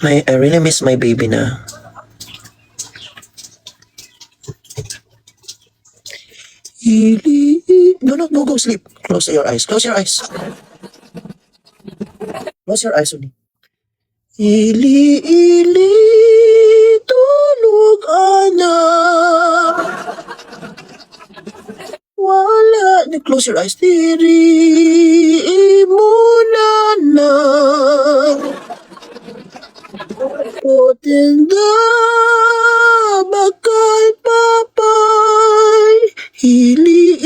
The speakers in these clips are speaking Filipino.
I really miss my baby na. No, go sleep. Close your eyes. Close your eyes. Close your eyes, Uni. Ili, tulog anak. Wala na. Close your eyes. Diri mo na. Otinda bakal papay. Ili,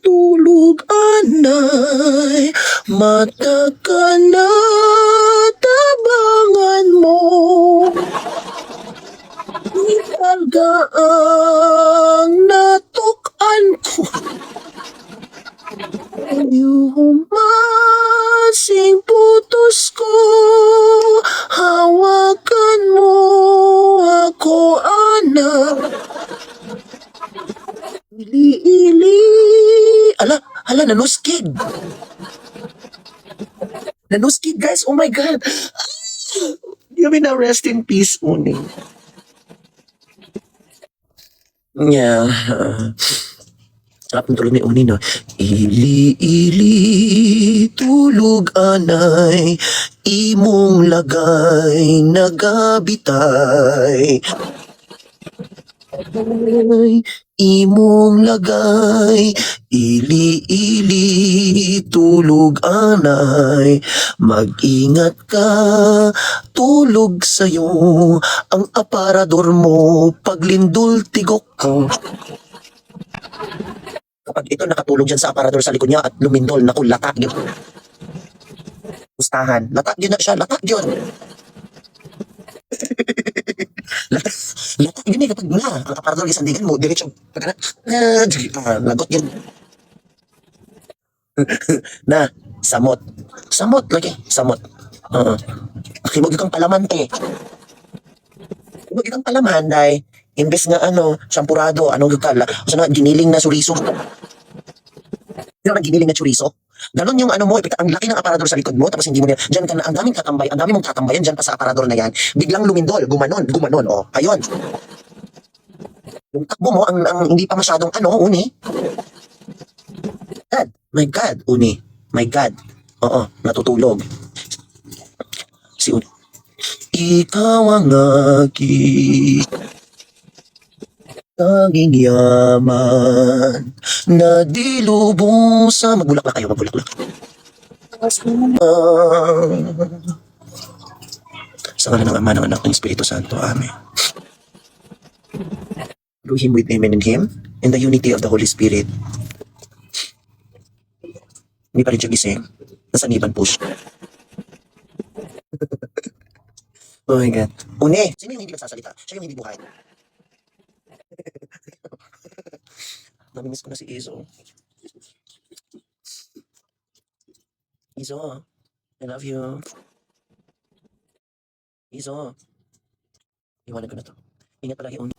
tulog anay. Mata ka na, tabangan mo. Ikarga ang natukan ko. Yumasing putos ko. Hawakan mo ako, anak. Ili. Ala, nanuskig. Nanuskig, guys. Oh my God. You mean na rest in peace, Uni. Yeah. Sarap ng tulog ni Uni, no? Ili, tulog anay, imong lagay, nagabitay. Imong lagay, ili, tulog anay, mag-ingat ka, tulog sa'yo, ang aparador mo, paglindol tigok ko. Kapag ito nakatulog dyan sa aparador sa likod niya at lumindol, naku, latak yun. Pustahan, latak yun na siya, latak yun. Latak yun kapag mula, ang aparador yung sandigan mo, diretsyo, lagot yun. Na, samot. Samot lagi, samot. Himog kang palamante. Himog kang palaman, dahil imbes nga sampurado, anong gagkala, so na, giniling na suriso. Yung giniling na chorizo. Ganon yung mo, ang laki ng aparador sa likod mo, tapos hindi mo na, dyan ka na, ang daming tatambay, ang dami mong tatambayan dyan pa sa aparador na yan, biglang lumindol, gumanon, oh, ayun. Yung takbo mo, ang hindi pa masyadong Uni. My God, Uni, my God. Oo, natutulog. Si Uni. Ikaw ang aking tanging yaman na di lubong sa... Magbulaklak kayo, magbulaklak. Sa ngalan ng Ama, ng Anak, ng Espiritu Santo. Amen. Do him with Amen in Him, in the unity of the Holy Spirit. Hindi pa rin siya gising. Nasa niban po siya. Oh my God. Uni! Sino yung hindi nagsasalita? Siya yung hindi buhay. Namimiss ko na si Izo. Izo, I love you. Izo. Iwanan ko na to. Ingat palagi, Uni.